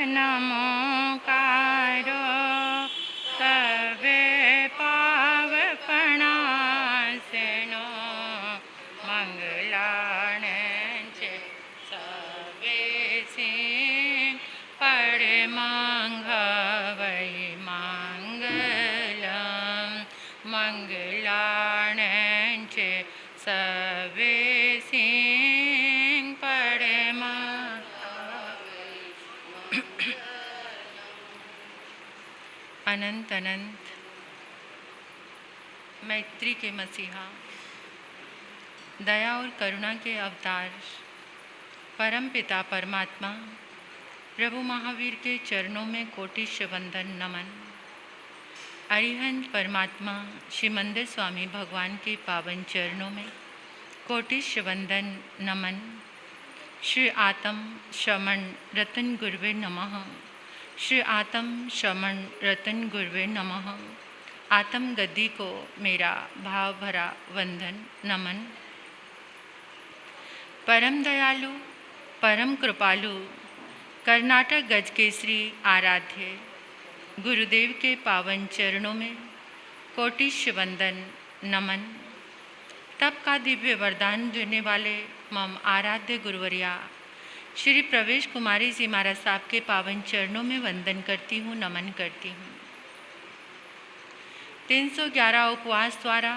नमोकारो तवे पावपणा सेनो मंगलाने चे सवे सिंह पड़े मंगवै मंगलम मंगलाने चे सवे सिंह पड़े अनंत अनंत मैत्री के मसीहा, दया और करुणा के अवतार परम पिता परमात्मा प्रभु महावीर के चरणों में कोटिश वंदन नमन। अरिहंत परमात्मा श्रीमंदिर स्वामी भगवान के पावन चरणों में कोटिश वंदन नमन। श्री आत्म शमन रतन गुरुवे नमः। श्री आत्म शमन रतन गुरुवे नमः। आत्म गद्दी को मेरा भाव भरा वंदन नमन। परम दयालु परम कृपालु कर्नाटक गज केसरी आराध्य गुरुदेव के पावन चरणों में कोटिश वंदन नमन। तप का दिव्य वरदान देने वाले मम आराध्य गुरुवरिया श्री प्रवेश कुमारी जी महाराज साहब के पावन चरणों में वंदन करती हूँ, नमन करती हूँ। 311 उपवास द्वारा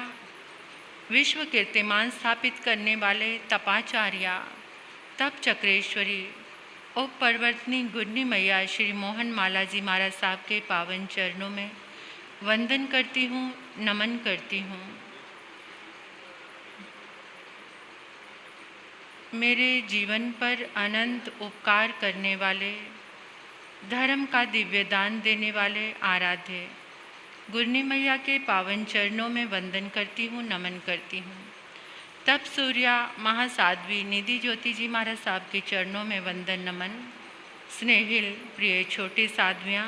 विश्व कीर्तिमान स्थापित करने वाले तपाचार्या तप चक्रेश्वरी उप परवर्तनी गुरनी मैया श्री मोहन माला जी महाराज साहब के पावन चरणों में वंदन करती हूँ, नमन करती हूँ। मेरे जीवन पर अनंत उपकार करने वाले, धर्म का दिव्य दान देने वाले आराध्य गुरनी मैया के पावन चरणों में वंदन करती हूँ, नमन करती हूँ। तप सूर्या महासाध्वी निधि ज्योति जी महाराज साहब के चरणों में वंदन नमन। स्नेहिल प्रिय छोटी साध्वियाँ,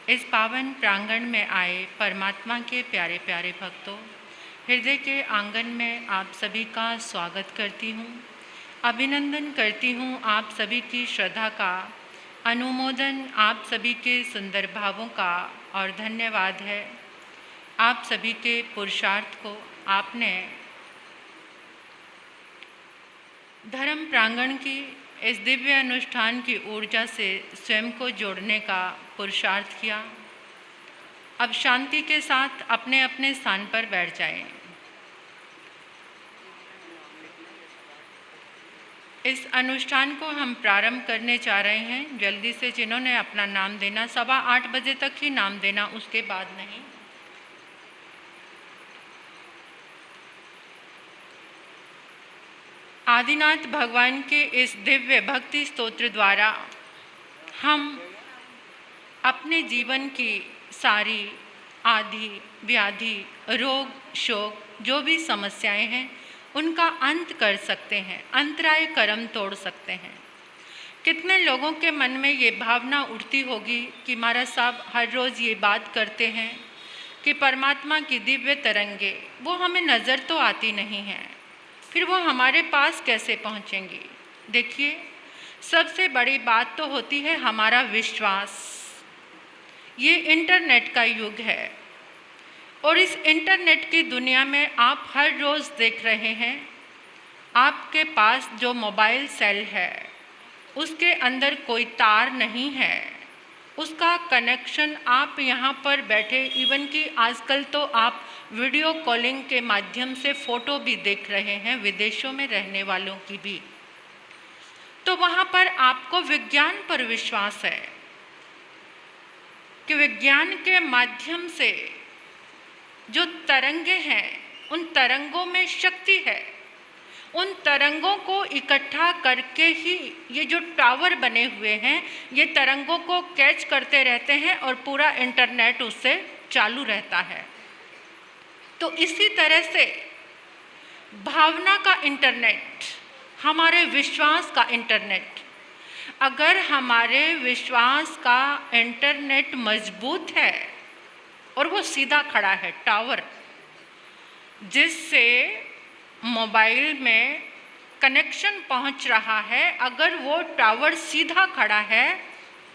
इस पावन प्रांगण में आए परमात्मा के प्यारे प्यारे भक्तों, हृदय के आंगन में आप सभी का स्वागत करती हूँ, अभिनंदन करती हूँ। आप सभी की श्रद्धा का अनुमोदन, आप सभी के सुंदर भावों का और धन्यवाद है। आप सभी के पुरुषार्थ को आपने धर्म प्रांगण की इस दिव्य अनुष्ठान की ऊर्जा से स्वयं को जोड़ने का पुरुषार्थ किया। अब शांति के साथ अपने अपने स्थान पर बैठ जाएं। इस अनुष्ठान को हम प्रारंभ करने जा रहे हैं। जल्दी से जिन्होंने अपना नाम देना, 8:15 बजे तक ही नाम देना, उसके बाद नहीं। आदिनाथ भगवान के इस दिव्य भक्ति स्तोत्र द्वारा हम अपने जीवन की सारी आदि व्याधि रोग शोक जो भी समस्याएं हैं उनका अंत कर सकते हैं, अंतराय कर्म तोड़ सकते हैं। कितने लोगों के मन में ये भावना उठती होगी कि महाराज साहब हर रोज़ ये बात करते हैं कि परमात्मा की दिव्य तरंगे वो हमें नज़र तो आती नहीं हैं, फिर वो हमारे पास कैसे पहुँचेंगी। देखिए, सबसे बड़ी बात तो होती है हमारा विश्वास। ये इंटरनेट का युग है और इस इंटरनेट की दुनिया में आप हर रोज़ देख रहे हैं, आपके पास जो मोबाइल सेल है उसके अंदर कोई तार नहीं है, उसका कनेक्शन आप यहाँ पर बैठे, इवन कि आजकल तो आप वीडियो कॉलिंग के माध्यम से फ़ोटो भी देख रहे हैं, विदेशों में रहने वालों की भी। तो वहाँ पर आपको विज्ञान पर विश्वास है कि विज्ञान के माध्यम से जो तरंगे हैं उन तरंगों में शक्ति है। उन तरंगों को इकट्ठा करके ही ये जो टावर बने हुए हैं ये तरंगों को कैच करते रहते हैं और पूरा इंटरनेट उससे चालू रहता है। तो इसी तरह से भावना का इंटरनेट, हमारे विश्वास का इंटरनेट, अगर हमारे विश्वास का इंटरनेट मजबूत है और वो सीधा खड़ा है, टावर जिससे मोबाइल में कनेक्शन पहुंच रहा है, अगर वो टावर सीधा खड़ा है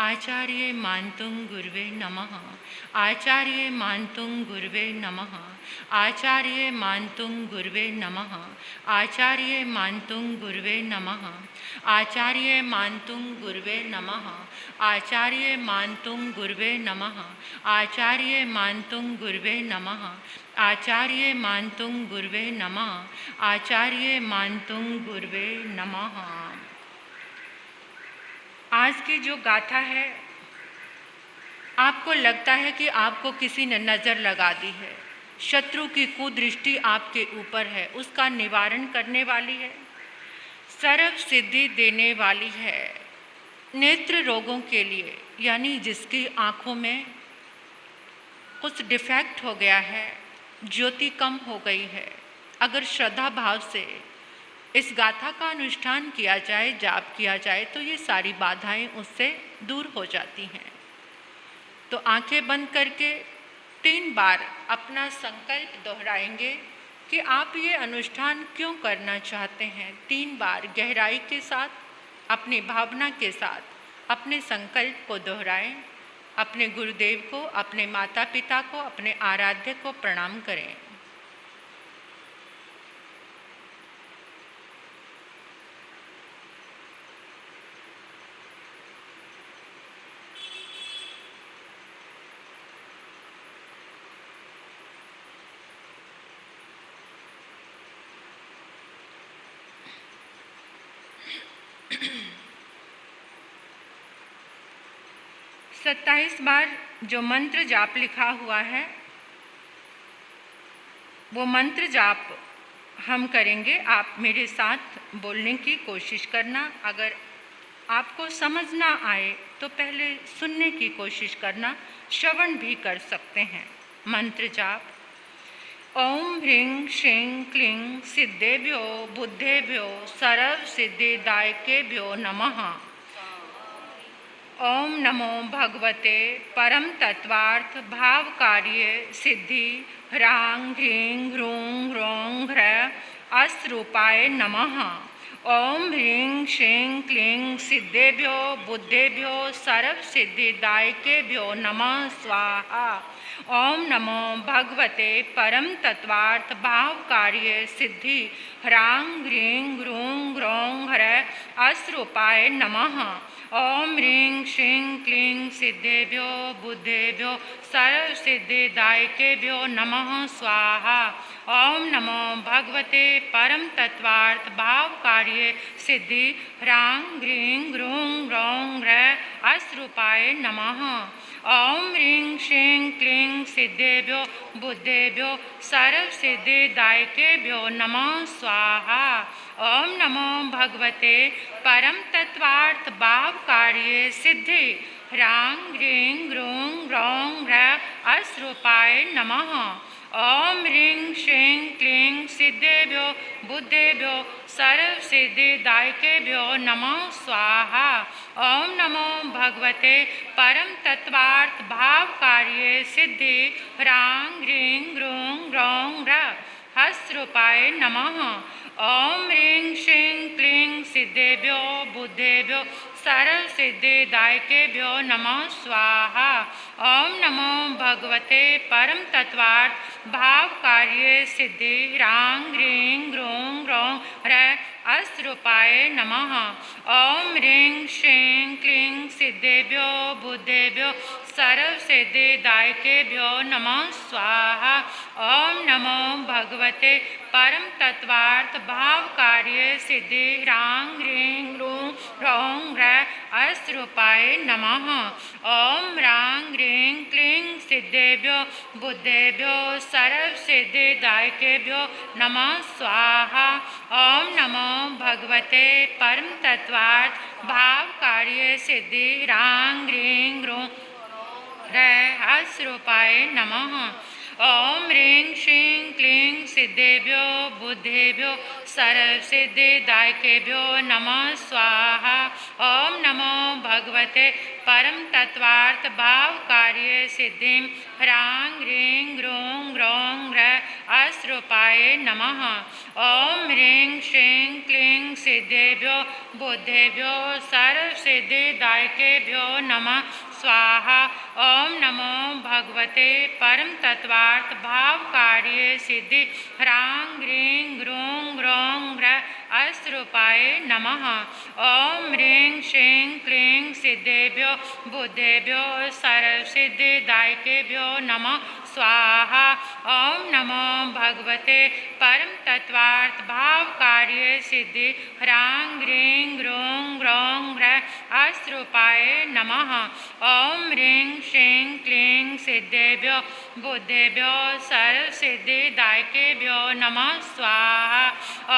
आचार्य मान्तुं गुरवे नमः। आचार्य मान्तुं गुरवे नमः। आचार्य मान्तुं गुरवे नमः। आचार्य मान्तुं गुरवे नमः। आचार्य मान्तुं गुरवे नमः। आचार्य मान्तुं गुरवे नमः। आचार्य मान्तुं गुरवे नमः। आचार्य मान्तुं गुरवे नमः। आचार्य मान्तुं गुरवे नमः। आज की जो गाथा है, आपको लगता है कि आपको किसी ने नज़र लगा दी है, शत्रु की कुदृष्टि आपके ऊपर है, उसका निवारण करने वाली है, सर्व सिद्धि देने वाली है। नेत्र रोगों के लिए, यानी जिसकी आँखों में कुछ डिफेक्ट हो गया है, ज्योति कम हो गई है, अगर श्रद्धा भाव से इस गाथा का अनुष्ठान किया जाए, जाप किया जाए, तो ये सारी बाधाएं उससे दूर हो जाती हैं। तो आंखें बंद करके 3 बार अपना संकल्प दोहराएंगे कि आप ये अनुष्ठान क्यों करना चाहते हैं। 3 बार गहराई के साथ, अपनी भावना के साथ अपने संकल्प को दोहराएं। अपने गुरुदेव को, अपने माता पिता को, अपने आराध्य को प्रणाम करें। सत्ताईस बार जो मंत्र जाप लिखा हुआ है, वो मंत्र जाप हम करेंगे। आप मेरे साथ बोलने की कोशिश करना। अगर आपको समझ ना आए तो पहले सुनने की कोशिश करना, श्रवण भी कर सकते हैं। मंत्र जाप। ओम ह्रीं श्रीं क्लीं सिद्धेभ्यो बुद्धेभ्यो सर्व सिद्धिदायकेभ्यो नमः। ओम नमो भगवते परम तत्वार्थ भाव कार्य सिद्धि ह्रां ह्रीं ह्रूं ह्रौं ह्रैं अस्रूपाय नमः। ओम ह्रीं श्रीं क्लीं सिद्धेभ्यो बुद्धेभ्यो सर्व सिद्धिदायकेभ्यो नमः स्वाहा। ओम नमो भगवते परम तत्वार्थ भाव कार्य सिद्धि ह्रां ह्रीं ह्रूं ह्रौं ह्रैं अस्रूपाय नमः। ओम ह्रीं श्रीं क्लीं सिद्धेभ्यो बुद्धेभ्यो सर्व सिद्धिदायकेभ्यो नमः स्वाहा। ओम नमो भगवते परम तत्वार्थ भाव कार्य सिद्धि ह्रां ह्रीं ह्रूं ह्रौं ह्रैं अस्रूपाय नमः। ओम ह्रीं श्रीं क्लीं सिद्धेभ्यो बुद्धेभ्यो सर्व सिद्धिदायकेभ्यो नमः स्वाहा। ओम नमो भगवते परम तत्वार्थ भाव कार्य सिद्धि ह्रां ह्रीं ह्रूं ह्रौं ह्रैं अस्रूपाय नमः। ओम ह्रीं श्रीं क्लीं सिद्धेभ्यो बुद्धेभ्यो सर्व सिद्धिदायकेभ्यो नमः स्वाहा। ओम नमो भगवते परम तत्वार्थ भाव कार्य सिद्धि ह्रां ह्रीं ह्रूं ह्रौं ह्रैं अस्रूपाय नमः। ओम ह्रीं श्रीं क्लीं सिद्धेभ्यो बुद्धेभ्यो सर्व सिद्धिदायकेभ्यो नमः स्वाहा। ओम नमो भगवते परम तत्वार्थ भाव कार्य सिद्धि ह्रां ह्रीं ह्रूं ह्रौं ह्रैं अस्रूपाय नमः। ओम ह्रीं श्रीं क्लीं सिद्धेभ्यो बुद्धेभ्यो सर्व सिद्धिदायकेभ्यो नमः स्वाहा। ओम नमो भगवते परम तत्वार्थ भाव कार्य सिद्धि ह्रां ह्रीं ह्रूं ह्रौं ह्रैं अस्रूपाय नमः। ओम ह्रां ह्रीं क्लीं सिद्धेभ्यो बुद्धेभ्यो सर्व सिद्धिदायकेभ्यो नमः स्वाहा। ओम नमो भगवते परम तत्वार्थ भाव कार्य सिद्धि ह्रां ह्रीं ह्रूं ह्रैं अस्रूपाय नमः। ॐ ह्रीं श्रीं क्लीं सिद्धेभ्यो बुद्धेभ्यो सर्वसिद्धिदायकेभ्यो नमः स्वाहा। ॐ नमो भगवते परम तत्वार्थ भाव कार्य सिद्धिं ह्रां ह्रीं ग्रूं ग्रौं अस्रूपाय नमः। ॐ ह्रीं श्रीं क्लीं सिद्धेभ्यो बुद्धेभ्यो सर्वसिद्धिदायकेभ्यो नमः स्वाहा। ॐ नमो भगवते परम तत्वार्थ भाव कार्य सिद्धि ह्रां ह्रीं ग्रूं ग्रौं अस्रूपाय नमः। ॐ ह्रीं श्रीं क्लीं सिद्धेभ्यो बुद्धेभ्यो सर्वसिद्धिदायकेभ्यो नमः स्वाहा। ॐ नमो भगवते परम तत्वार्थ भाव कार्य सिद्धि ह्रां ह्रीं ग्रूं ग्रौं अस्रूपाय नमः। ॐ ह्रीं श्रीं क्लीं सिद्धेभ्यो बुद्धेभ्यो सर्वसिद्धिदायकेभ्यो नमः स्वाहा।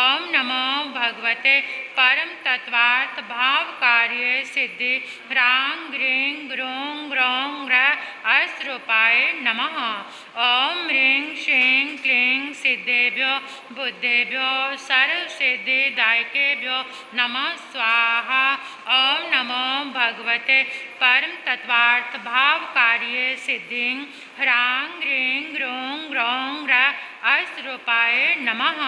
ॐ नमो भगवते परम तत्वार्थ भाव कार्य सिद्धि ह्रां ह्रीं ग्रूं ग्रौं अस्रूपाय नमः। ॐ ह्रीं श्रीं क्लीं सिद्धेभ्यो बुद्धेभ्यो सर्वसिद्धिदायकेभ्यो नमः स्वाहा। ॐ नमो भगवते परम तत्वार्थ भाव कार्य सिद्धिं ह्रां ह्रीं ग्रूं ग्रौं अस्रूपाय नमः।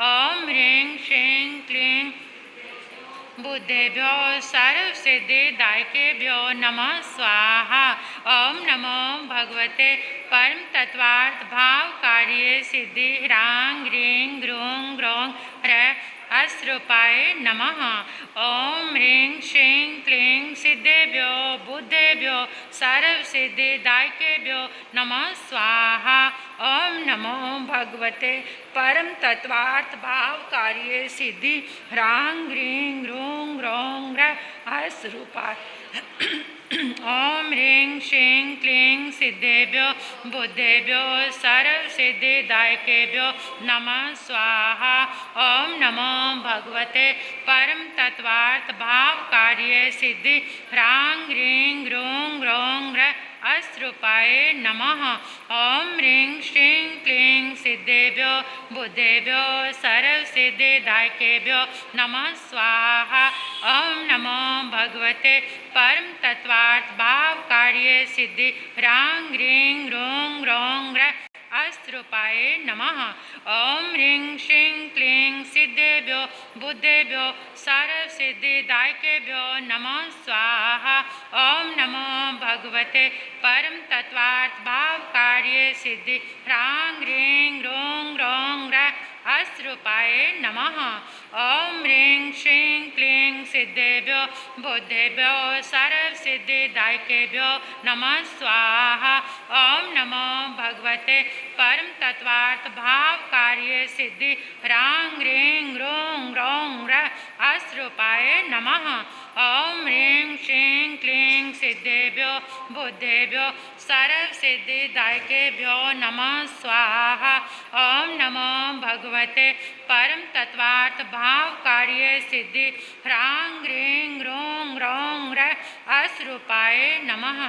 ॐ ह्रीं श्रीं क्लीं बुद्धेभ्यो सर्वसिद्धिदायकेभ्यो नमः स्वाहा। ॐ नमो भगवते परम तत्वार्थ भाव कार्य सिद्धि ह्रां ह्रीं ग्रूं ग्रौं अस्रूपाय नमः। ॐ ह्रीं श्रीं क्लीं सिद्धेभ्यो बुद्धेभ्यो सर्वसिद्धिदायकेभ्यो नमः स्वाहा। ॐ नमो भगवते परम तत्वार्थ भाव कार्य सिद्धि ह्रां ह्रीं ग्रूं ग्रौं अस्रूपाय ॐ ह्रीं श्रीं क्लीं सिद्धेभ्यो बुद्धेभ्यो सर्वसिद्धिदायकेभ्यो नमः स्वाहा। ॐ नमो भगवते परम तत्वार्थ भाव कार्य सिद्धि ह्रां ह्रीं ग्रूं ग्रौं अस्रूपाय नमः। ॐ ह्रीं श्रीं क्लीं सिद्धेभ्यो बुद्धेभ्यो सर्वसिद्धिदायकेभ्यो नमः स्वाहा। ॐ नमो भगवते परम तत्वार्थ भाव कार्य सिद्धि ह्रां ह्रीं ग्रूं ग्रौं अस्रूपाय नमः। ॐ ह्रीं श्रीं क्लीं सिद्धेभ्यो बुद्धेभ्यो सर्वसिद्धिदायकेभ्यो नमः स्वाहा। ॐ नमो भगवते परम तत्वार्थ भाव कार्य सिद्धि ह्रां ह्रीं ग्रूं ग्रौं अस्रूपाय नमः। ॐ ह्रीं श्रीं क्लीं सिद्धेभ्यो बुद्धेभ्यो सर्वसिद्धिदायकेभ्यो नमः स्वाहा। ॐ नमो भगवते परम तत्वार्थ भाव कार्य सिद्धि ह्रां ह्रीं ग्रूं ग्रौं अस्रूपाय नमः। ॐ ह्रीं श्रीं क्लीं सिद्धेभ्यो बुद्धेभ्यो सर्वसिद्धिदायकेभ्यो नमः स्वाहा। ॐ नमो भगवते परम तत्वार्थ भाव कार्य सिद्धि ह्रां ह्रीं ग्रूं ग्रौं अस्रूपाय नमः।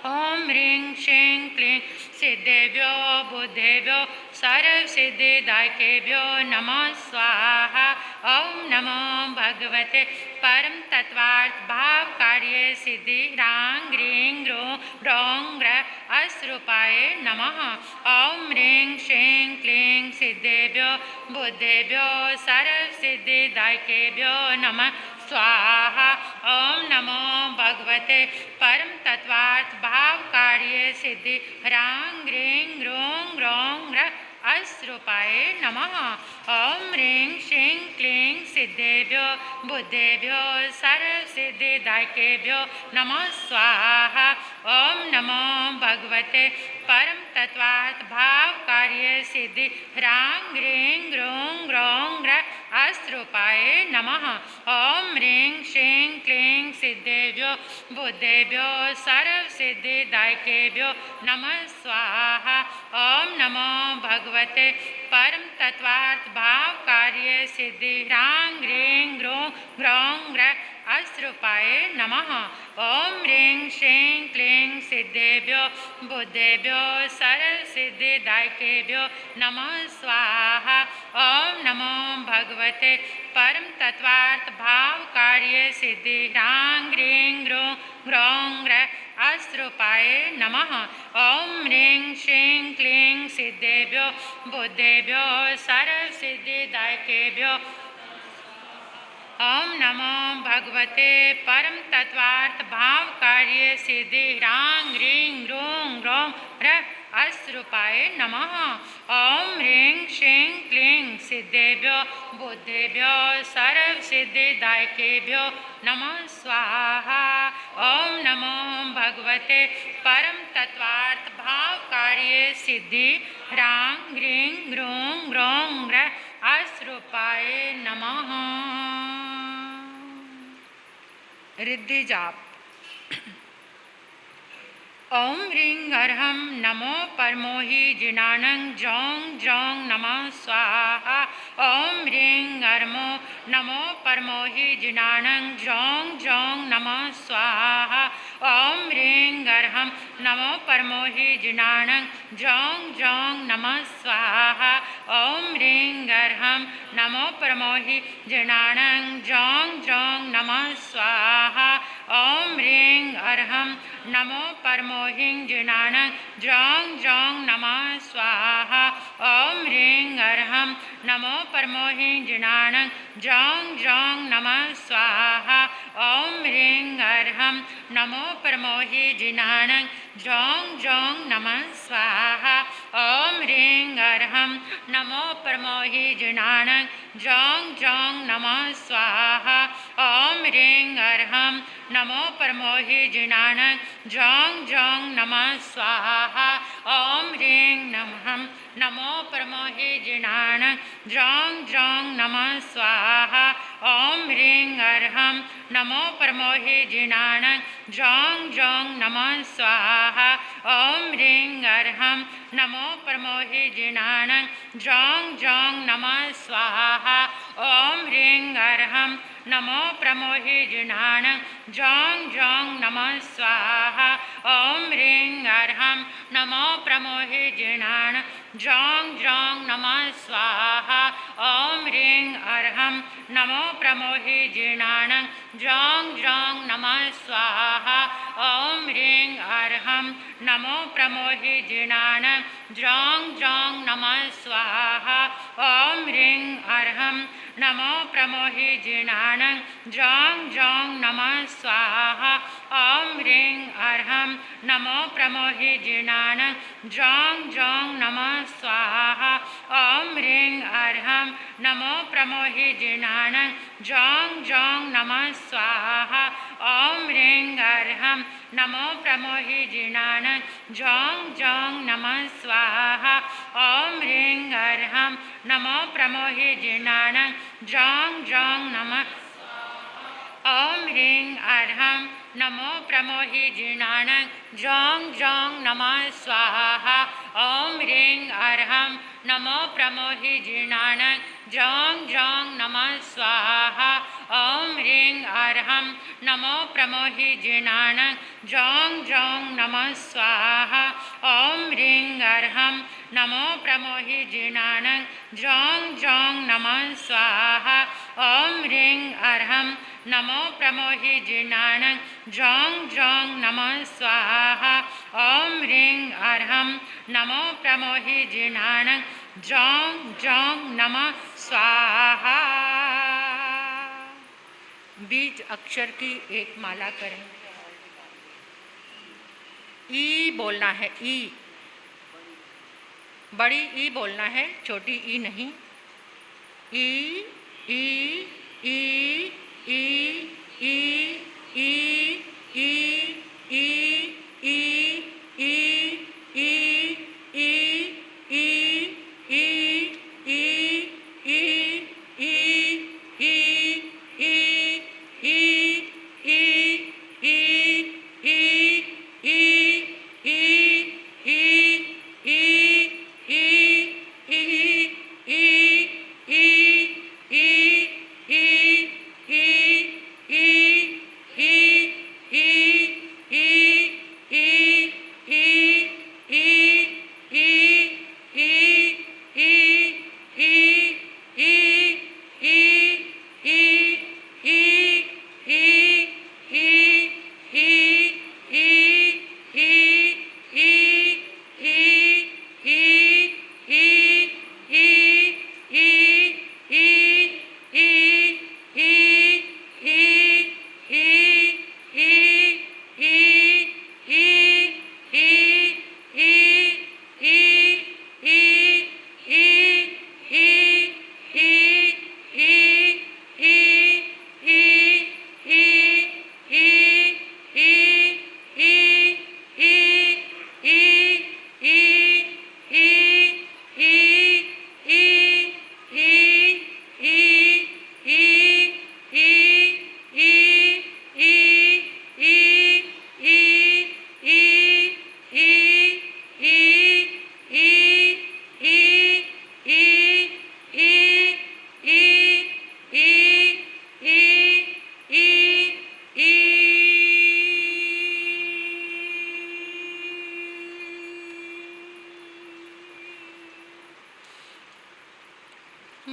ॐ ह्रीं श्रीं क्लीं सिद्धेभ्यो बुद्धेभ्यो सर्वसिद्धिदायकेभ्यो नमः स्वाहा। ॐ नमो भगवते परम तत्वार्थ भाव कार्य सिद्धि ह्रां ह्रीं ग्रूं ग्रौं अस्रूपाय नमः। ॐ ह्रीं श्रीं क्लीं सिद्धेभ्यो बुद्धेभ्यो सर्वसिद्धिदायकेभ्यो नमः स्वाहा। ॐ नमो भगवते परम तत्वार्थ भाव कार्य सिद्धि ह्रां ह्रीं ग्रूं ग्रौं अस्रूपाय नमः। ॐ ह्रीं श्रीं क्लीं सिद्धेभ्यो बुद्धेभ्यो सर्वसिद्धिदायकेभ्यो नमः स्वाहा। ॐ नमो भगवते परम तत्वार्थ भाव कार्य सिद्धि ह्रां ह्रीं ग्रूं ग्रौं अस्रूपाय नमः। ॐ ह्रीं श्रीं क्लीं सिद्धेभ्यो बुद्धेभ्यो सर्वसिद्धिदायकेभ्यो नमः स्वाहा। ॐ नमो भगवते परम तत्वार्थ भाव कार्य सिद्धि ह्रां ह्रीं ग्रूं ग्रौं अस्रूपाय नमः। ओम ह्रीं श्रीं क्लीं सिद्धेभ्यो बुद्धेभ्यो सर्वसिद्धिदायकेभ्यो नमः स्वाहा। ओम नमो भगवते परम तत्वार्थ भाव कार्य सिद्धि ह्रां ह्रीं ह्रूं ह्रौं ह्रैं अस्रूपाय नमः। ओम ह्रीं श्रीं क्लीं सिद्धेभ्यो बुद्धेभ्यो सर्वसिद्धिदायकेभ्यो ओम नमो भगवते परम तत्वार्थ भाव कार्य सिद्धि ह्रां ह्रीं ह्रूं ह्रौं ह्रैं अस्रूपाय नमः। ओम ह्रीं श्रीं क्लीं सिद्धेभ्यो बुद्धेभ्यो सर्वसिद्धिदायकेभ्यो नमः स्वाहा। ओम नमो भगवते परम तत्वार्थ भाव कार्य सिद्धि ह्रां ह्रीं ह्रूं ह्रौं ह्रैं अस्रूपाय नमः। रिद्धि जाप। ओम ह्रीं अर्हं नमो परमोहि जिनानं जौं जौं नमः स्वाहा। ओम ह्रीं अर्मो नमो परमोहि जिनानं जौं जौं नमः स्वाहा। ओम ह्रीं अर्हं नमो परमोहि जिनानं जौं जौं नमः स्वाहा। ओम ह्रीं अर्हं नमो परमोहि जिनानं जौं जौं नमः स्वाहा। ओम ह्रीं अर्हं नमो परमोहि जिनानं जौं जौं नमः स्वाहा। ओम ह्रीं अर्हं नमो परमोहि जिनानं जौं जौं नमः स्वाहा। ओम ह्रीं अर्हं नमो परमोहि जिनानं जौं जौं नमः स्वाहा। ओम ह्रीं अर्हं नमो परमोहि जिनानं जौं जौं नमः स्वाहा। ओम ह्रीं अर्हं नमो परमोहि जिनानं जौं जौं नमः स्वाहा। ओम ह्रीं नमो परमोहि जिनानं जौं जौं नमः स्वाहा। ओम ह्रीं अर्हं नमो परमोहि जिनानं जौं जौं नमः स्वाहा। ओम ह्रीं अर्हं नमो परमोहि जिनानं जौं जौं नमः स्वाहा। ओम ह्रीं अर्हं नमो परमोहि जिनानं जौं जौं नमः स्वाहा। ओम ह्रीं अर्हं नमो परमोहि जिनानं जौं जौं नमः स्वाहा। ओम ह्रीं अर्हं नमो परमोहि जिनानं जौं जौं नमः स्वाहा। ओम ह्रीं अर्हं नमो परमोहि जिनानं जौं जौं नमः स्वाहा। ओम ह्रीं अर्हं नमो परमोहि जिनानं जौं जौं नमः स्वाहा। ओम ह्रीं अर्हं नमो परमोहि जिनानं जौं जौं नमः स्वाहा। ओम ह्रीं अर्हं नमो परमोहि जिनानं जौं जौं नमः स्वाहा। ओम ह्रीं अर्हं नमो परमोहि जिनानं जौं जौं नमः स्वाहा। ओम ह्रीं अर्हं नमो परमोहि जिनानं जौं जौं नमः। ओम ह्रीं अर्हं नमो परमोहि जिनानं जौं जौं नमः स्वाहा। ओम ह्रीं अर्हं नमो परमोहि जिनानं जौं जौं नमः स्वाहा। ओम ह्रीं अर्हं नमो परमोहि जिनानं जौं जौं नमः स्वाहा। ओम ह्रीं अर्हं नमो परमोहि जिनानं जौं जौं नमः स्वाहा। ओम ह्रीं अर्हं नमो परमोहि जिनानं जौं जौं नमः स्वाहा। ओम ह्रीं अर्हं नमो परमोहि जिनानं जौं जौं नमः स्वाहा। बीज अक्षर की एक माला करें। ई बोलना है, ई बड़ी ई बोलना है, छोटी ई नहीं। ई ई ई ई ई ई ई ई ई ई ई ई ई ई ई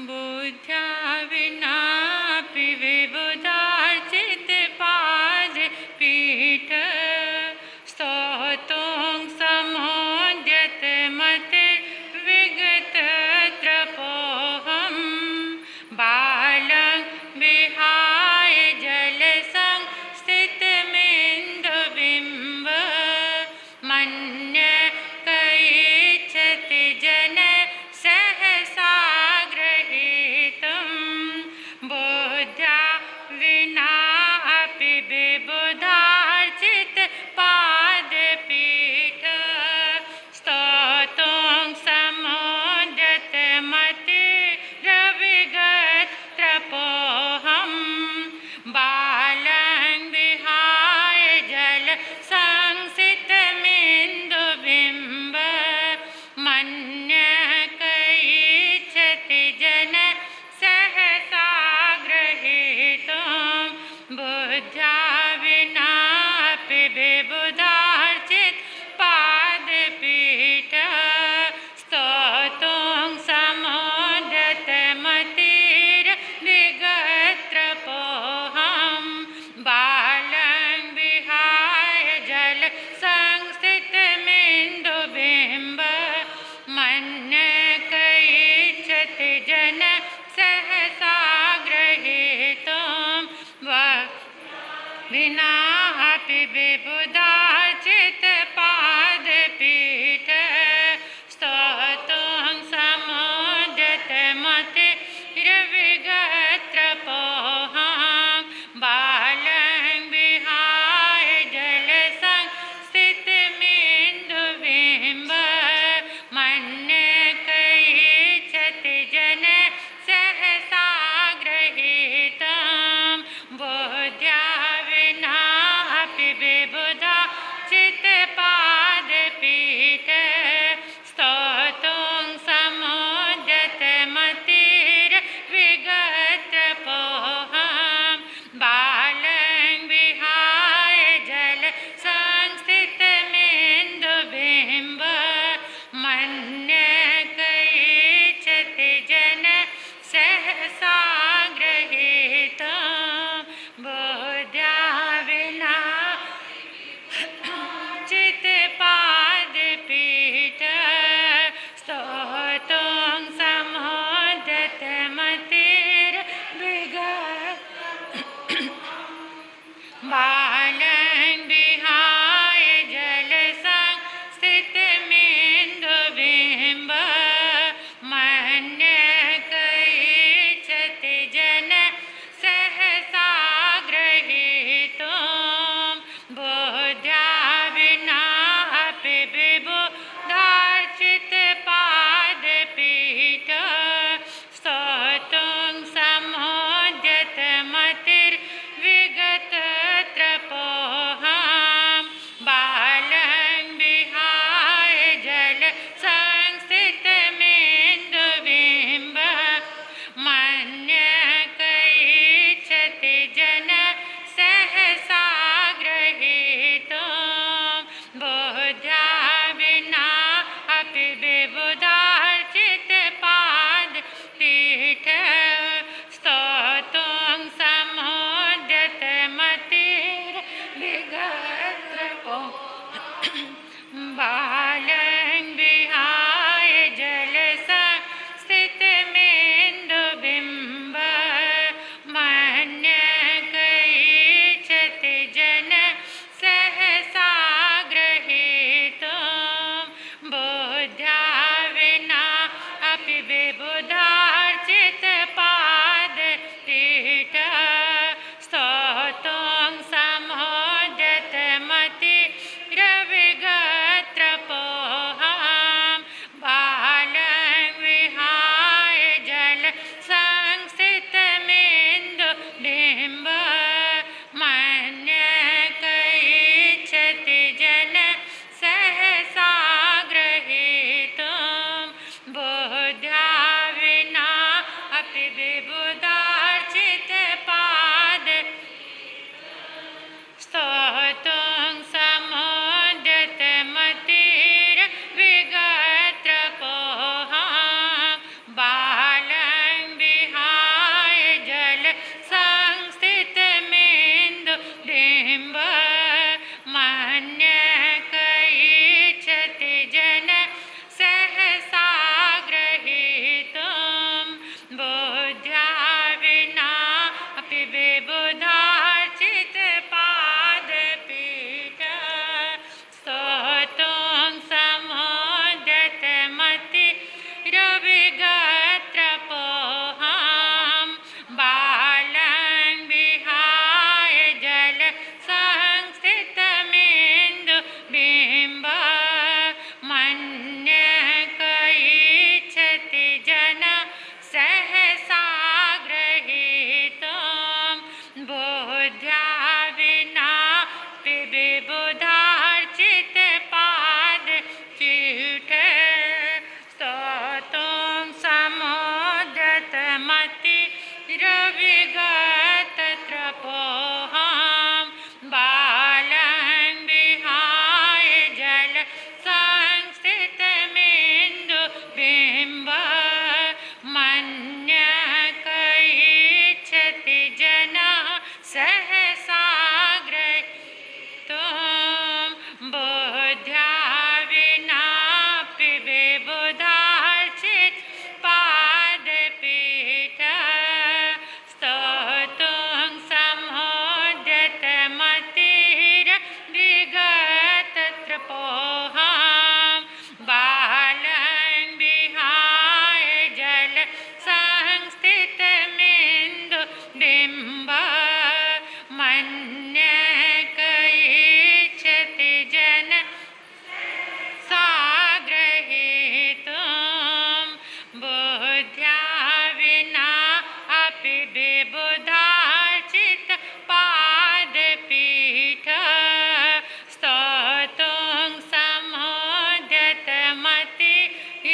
बुद्ध्या विनापि विबुधार्चित पाद पीठ स्तोतुं समोद्यत मतिर्विगत त्रपोऽहं बालं विहाय जलसंस्थितमिन्दुबिम्ब मन्यकैच्छति जन सहसा गृहीतुं बुद्ध्या विना अपि विबुधार्चित पादपीठ स्तोतुं समोद्यत मतिरविगत त्रपोऽहं बालं विहाय जलसंस्थितमिन्दुबिम्ब मन्यकैच्छति जन सहसा गृहीतुं बुद्ध्या विनापि विबुधार्चित पादपीठ स्तोतुं समोद्यत मतिर्विगत त्रपोऽहं बालं विहाय जलसंस्थितमिन्दुबिम्ब मन्यकैच्छति जन सहसा गृहीतुं विना अपि विबुधार्चित पादपीठ स्तोतुं समोद्यत मतिरविगत त्रपोऽहं बालं विहाय जलसंस्थितमिन्दुबिम्ब मन्यकैच्छति जन सहसा गृहीतुं बुद्ध्या विना अपि विबुधार्चित पादपीठ स्तोतुं समोद्यत मतिर्विगत त्रपोऽहं बालं विहाय जलसंस्थितमिन्दुबिम्ब मन्यकैच्छति जन सहसा गृहीतुं बुद्ध्या विना चित पादपीठ स्तोतुं समोद्यत मतिर्विगत बालं विहाय जलसंस्थितमिन्दुबिम्ब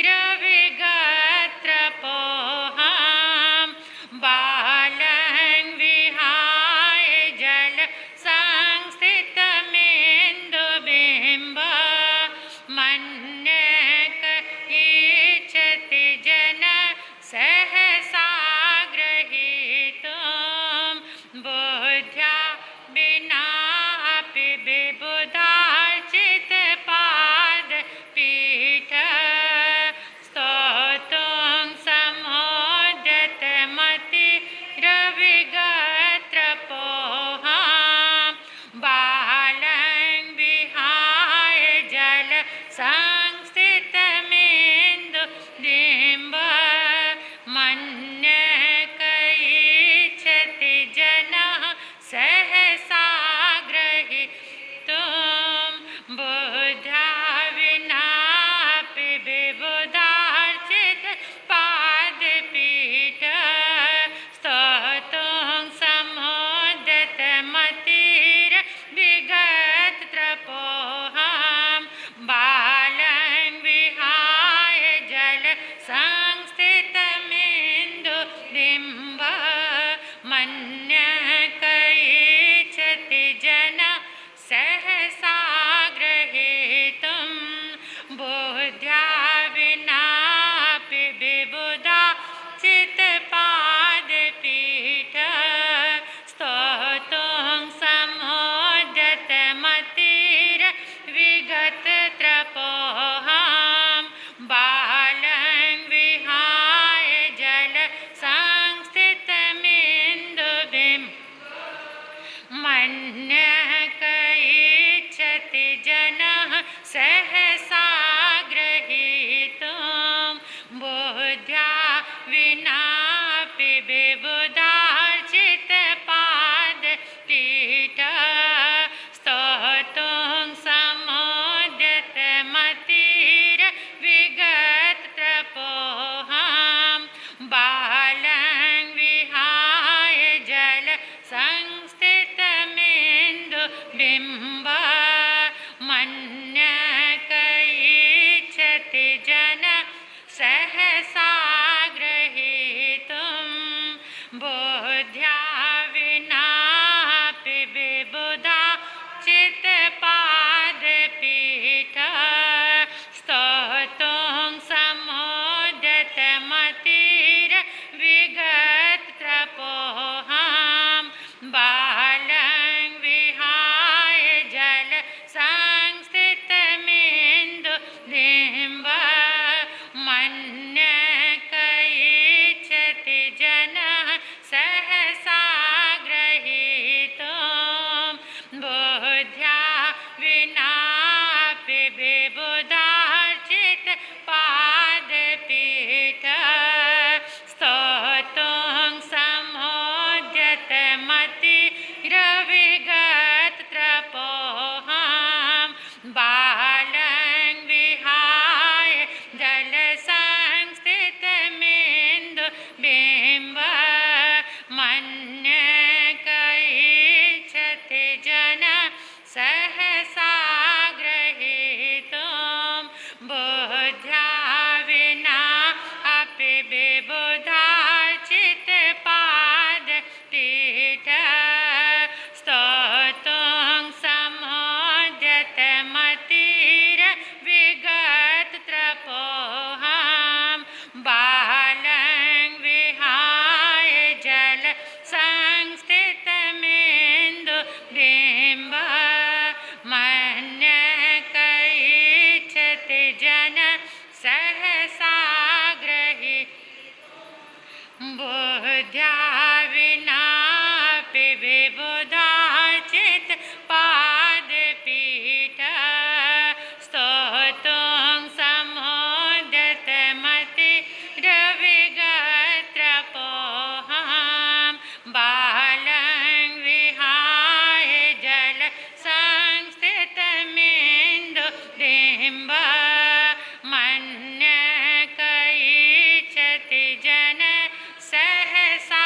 रविगत्रपोहां बालं विहाय जल संस्थितमेन्दुबिम्ब मन्यक इच्छति जन सहसा ग्रहीतुं बुद्ध्या विनापि विबुधार्चितपादपीठ स्तोतुं समोद्यतमतिरविगत्रपोहां बालं विहाय जल संस्थितमेन्दुबिम्ब मन्यक इच्छति जनः सहसा ग्रहीतुं बुद्ध्या विनापि विबुधार्चितपादपीठ स्तोतुं समोद्यतमतिरविगत्रपोहां बालं विहाय जल संस्थितमेन्दुबिम्ब मन्यक इच्छति जनः सहसा ग्रहीतुं बुद्ध्या विनापि विबुधार्चितपादपीठ स्तोतुं समोद्यतमतिरविगत्रपोहां बालं विहाय जल संस्थितमेन्दुबिम्ब मन्यक इच्छति जनः सहसा ग्रहीतुं बुद्ध्या विनापि विबुधार्चितपादपीठ स्तोतुं समोद्यतमतिरविगत्रपोहां बालं विहाय जल संस्थितमेन्दुबिम्ब मन्यक इच्छति जनः सहसा ग्रहीतुं बुद्ध्या विनापि विबुधार्चितपादपीठ स्तोतुं समोद्यतमतिरविगत्रपोहां बालं विहाय जल संस्थितमेन्दुबिम्ब मन्यक इच्छति जनः सहसा ग्रहीतुं बुद्ध्या विनापि विबुधार्चितपादपीठ स्तोतुं समोद्यतमतिरविगत्रपोहां बालं विहाय जल संस्थितमेन्दुबिम्ब मन्यक इच्छति जनः सहसा ग्रहीतुं बुद्ध्या विनापि विबुधार्चितपादपीठ स्तोतुं समोद्यतमतिरविगत्रपोहां बालं विहाय जल संस्थितमेन्दुबिम्ब मन्यक इच्छति जनः सहसा ग्रहीतुं बुद्ध्या विनापि विबुधार्चितपादपीठ स्तोतुं समोद्यतमतिरविगत्रपोहां बालं विहाय जल संस्थितमेन्दुबिम्ब मन्यक इच्छति जनः सहसा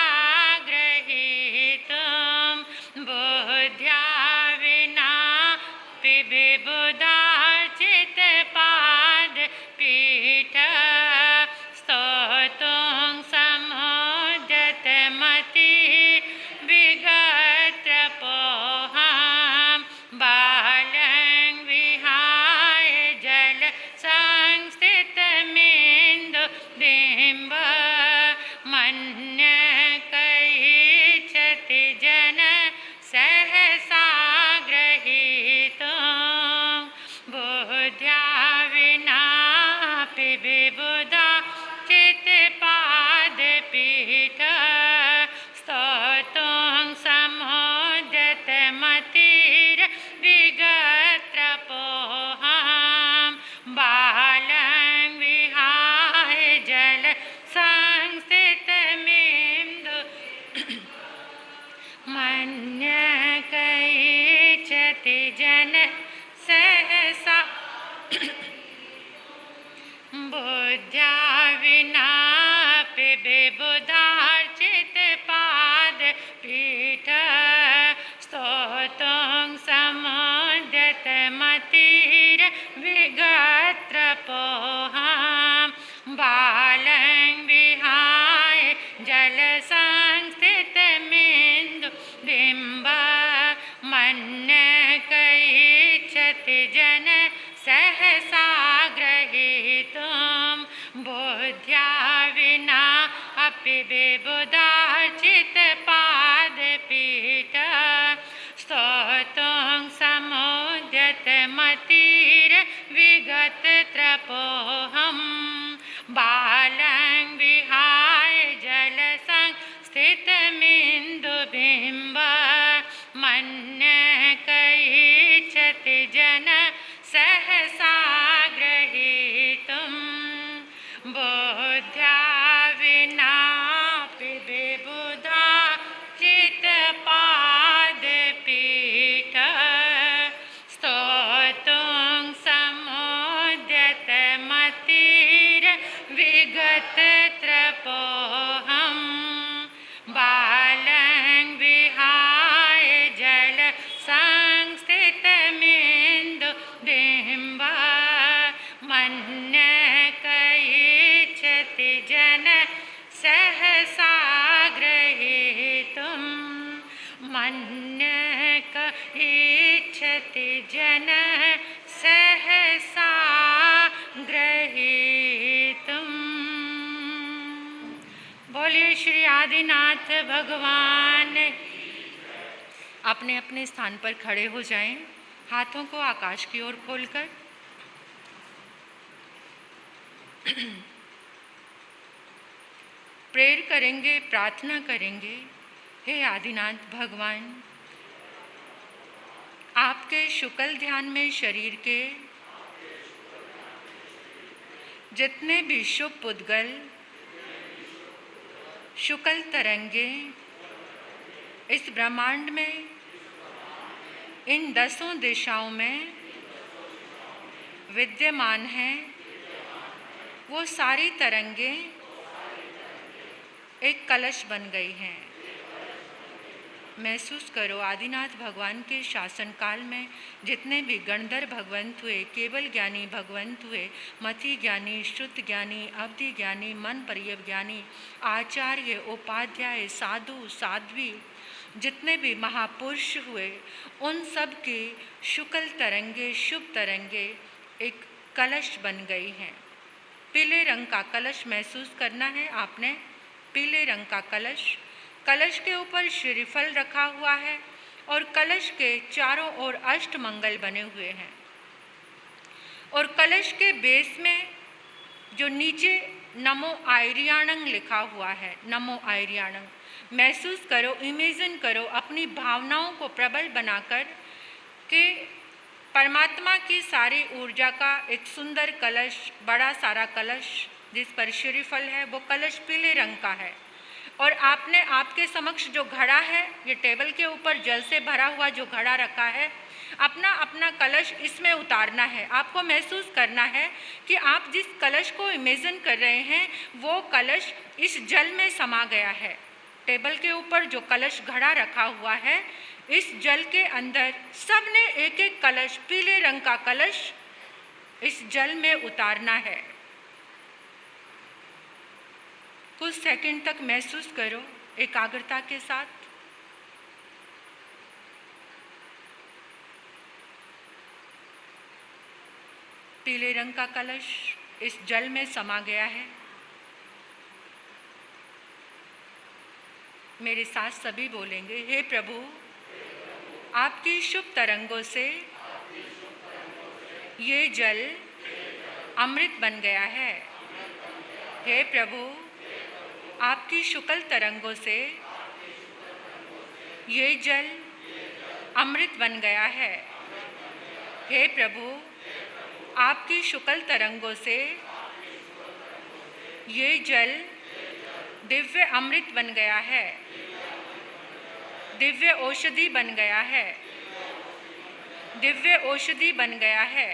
बुद्ध्या विना पिबे बुधार्चित पाद पीठ स्तोतं समुद्यत मतिर विगत्र पोहां बालं विहाय जल संस्थित मिंदु बिंब मन्यकैच्छति जन सहसा ग्रहीतुं बुद्ध्या विना अपि विबुधार्चित पादपीठ स्तोतं समुद्यत मतिर विगत त्रपोहं बालं विहाय जल संस्थित मिन्दुबिम्ब मन्यकैच्छति जन सहसा ग्रहीतुं बुद्ध्या विना पिबे बुधार्चित पादपीठ स्तोतं समुद्यत मतिर विगत त्रपोहं बालं विहाय जल संस्थित मिन्दु बिम्ब मन्यकैच्छति जन सहसा ग्रहीतुं मन्यकैच्छति जन सहसा ग्रहीतुं। बोलिए श्री आदिनाथ भगवान। अपने अपने स्थान पर खड़े हो जाएं, हाथों को आकाश की ओर खोलकर। प्रेयर करेंगे, प्रार्थना करेंगे। हे आदिनाथ भगवान, आपके शुक्ल ध्यान में शरीर के जितने भी शुभ पुद्गल शुक्ल तरंगे इस ब्रह्मांड में इन 10 दिशाओं में विद्यमान हैं, वो सारी तरंगे एक कलश बन गई हैं। महसूस करो आदिनाथ भगवान के शासन काल में जितने भी गणधर भगवंत हुए, केवल ज्ञानी भगवंत हुए, मति ज्ञानी, श्रुत ज्ञानी, अवधि ज्ञानी, मन पर्यव ज्ञानी, आचार्य, उपाध्याय, साधु, साध्वी, जितने भी महापुरुष हुए, उन सब के शुक्ल तरंगे, शुभ तरंगे एक कलश बन गई हैं। पीले रंग का कलश महसूस करना है आपने। पीले रंग का कलश, कलश के ऊपर श्रीफल रखा हुआ है और कलश के चारों ओर अष्टमंगल बने हुए हैं और कलश के बेस में जो नीचे नमो आर्याणं लिखा हुआ है, नमो आर्याणं, महसूस करो, इमेजिन करो, अपनी भावनाओं को प्रबल बनाकर कि परमात्मा की सारी ऊर्जा का एक सुंदर कलश, बड़ा सारा कलश जिस पर श्रीफल है, वो कलश पीले रंग का है। और आपने आपके समक्ष जो घड़ा है, ये टेबल के ऊपर जल से भरा हुआ जो घड़ा रखा है, अपना अपना कलश इसमें उतारना है। आपको महसूस करना है कि आप जिस कलश को इमेजिन कर रहे हैं वो कलश इस जल में समा गया है। टेबल के ऊपर जो कलश घड़ा रखा हुआ है, इस जल के अंदर सबने एक एक कलश, पीले रंग का कलश इस जल में उतारना है। कुछ सेकंड तक महसूस करो एकाग्रता के साथ। पीले रंग का कलश इस जल में समा गया है। मेरे साथ सभी बोलेंगे, हे प्रभु, आपकी शुभ तरंगों से ये जल अमृत बन गया है। हे प्रभु, आपकी शुक्ल तरंगों से ये जल अमृत बन गया है। हे प्रभु, आपकी शुक्ल तरंगों से ये जल दिव्य अमृत बन गया है, दिव्य औषधि बन गया है, दिव्य औषधि बन गया है,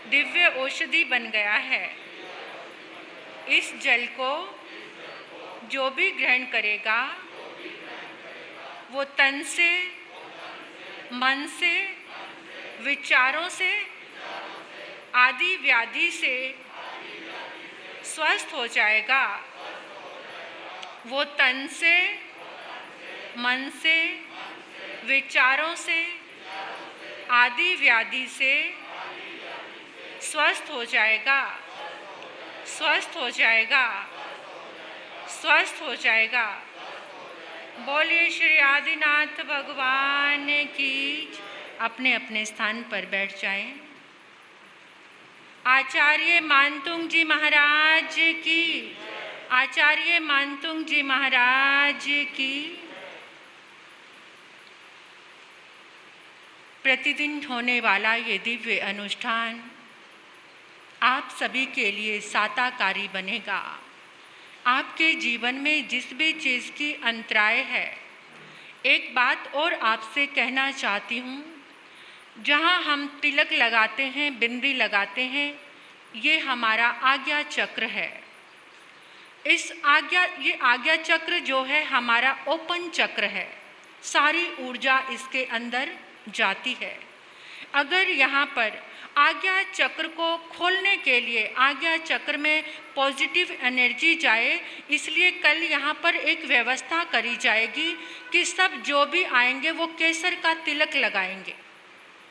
दिव्य औषधि बन गया है। इस जल को जो भी ग्रहण करेगा वो तन से, मन से, विचारों से, आदि व्याधि से स्वस्थ हो जाएगा। वो तन से, मन से, विचारों से, आदि व्याधि से स्वस्थ हो जाएगा, स्वस्थ हो जाएगा, स्वस्थ हो जाएगा। बोलिए श्री आदिनाथ भगवान की। अपने अपने स्थान पर बैठ जाएं। आचार्य मानतुंग जी महाराज की, आचार्य मानतुंग जी महाराज की। प्रतिदिन होने वाला ये दिव्य अनुष्ठान आप सभी के लिए साताकारी बनेगा। आपके जीवन में जिस भी चीज़ की अंतराय है, एक बात और आपसे कहना चाहती हूँ, जहाँ हम तिलक लगाते हैं, बिंदी लगाते हैं, ये हमारा आज्ञा चक्र है। ये आज्ञा चक्र जो है हमारा ओपन चक्र है, सारी ऊर्जा इसके अंदर जाती है। अगर यहाँ पर आज्ञा चक्र को खोलने के लिए आज्ञा चक्र में पॉजिटिव एनर्जी जाए, इसलिए कल यहाँ पर एक व्यवस्था करी जाएगी कि सब जो भी आएंगे वो केसर का तिलक लगाएंगे।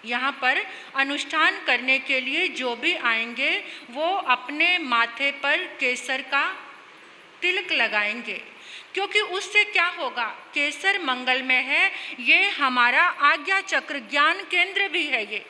यहाँ पर अनुष्ठान करने के लिए जो भी आएंगे वो अपने माथे पर केसर का तिलक लगाएंगे, क्योंकि उससे क्या होगा, केसर मंगलमय है, ये हमारा आज्ञा चक्र ज्ञान केंद्र भी है ये।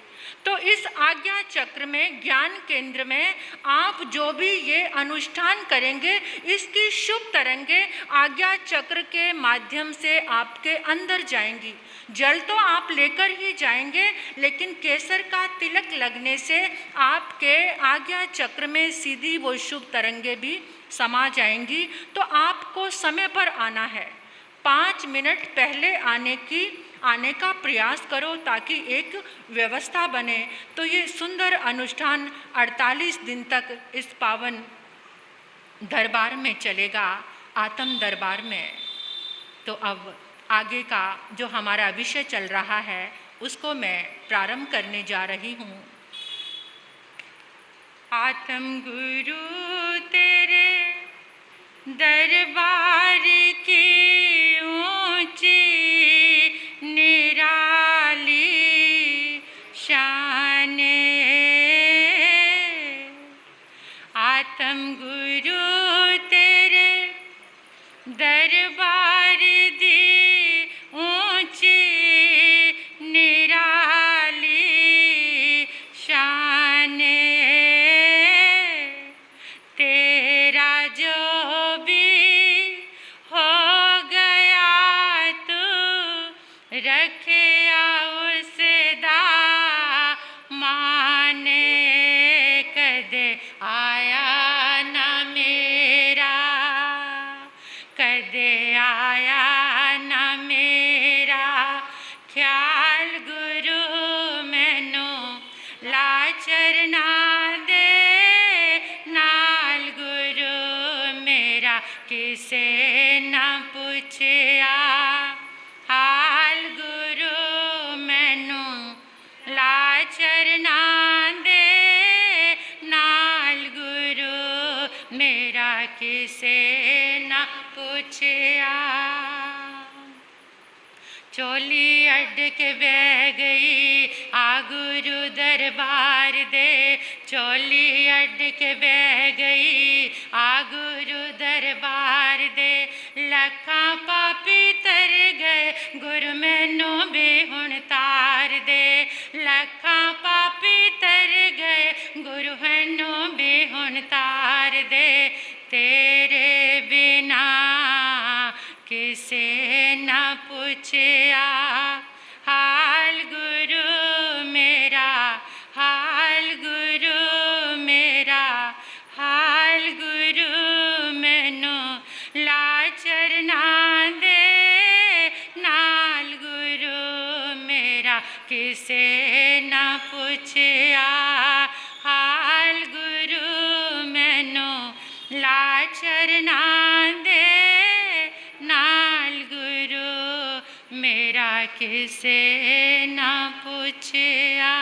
तो इस आज्ञा चक्र में, ज्ञान केंद्र में आप जो भी ये अनुष्ठान करेंगे, इसकी शुभ तरंगें आज्ञा चक्र के माध्यम से आपके अंदर जाएंगी। जल तो आप लेकर ही जाएंगे, लेकिन केसर का तिलक लगने से आपके आज्ञा चक्र में सीधी वो शुभ तरंगें भी समा जाएंगी। तो आपको समय पर आना है, 5 मिनट पहले आने का प्रयास करो ताकि एक व्यवस्था बने। तो ये सुंदर अनुष्ठान 48 दिन तक इस पावन दरबार में चलेगा, आत्म दरबार में। तो अब आगे का जो हमारा विषय चल रहा है उसको मैं प्रारंभ करने जा रही हूँ। आत्म गुरु तेरे दरबार की ऊंची निराली शान, आत्म गुरु तेरे दरबार दी ऊंची निराली शान, तेरा जो भी हो गया तू रखे उस दा मान, कदे आया ना मेरा, कदे आया ना मेरा ख्याल गुरु मैनू लाचर ना दे, नाल गुरु मेरा किसे ना पूछया, हाल गुरु मैनू लाचर ना दे, नाल गुरु मेरा किसे ना पूछया। चोली अड्ड के बह गई आ गुरु दरबार दे, चोली अड्ड के बह गई आ गुरु दरबार दे, लखां पापी तर गए गुरु मैनू भी हुण तार दे, लखां पापी तर गए गुरु मैनू भी हुण तार दे, तेरे बिना किसे ना पूछया, हाल गुरु मेरा, हाल गुरु मेरा, हाल गुरु मैनू लाचर ना दे, नाल गुरु मेरा किसे ना पूछया, हाल गुरु मैनू ला चरनां दे नाल गुरु मेरा किसे ना पुछया।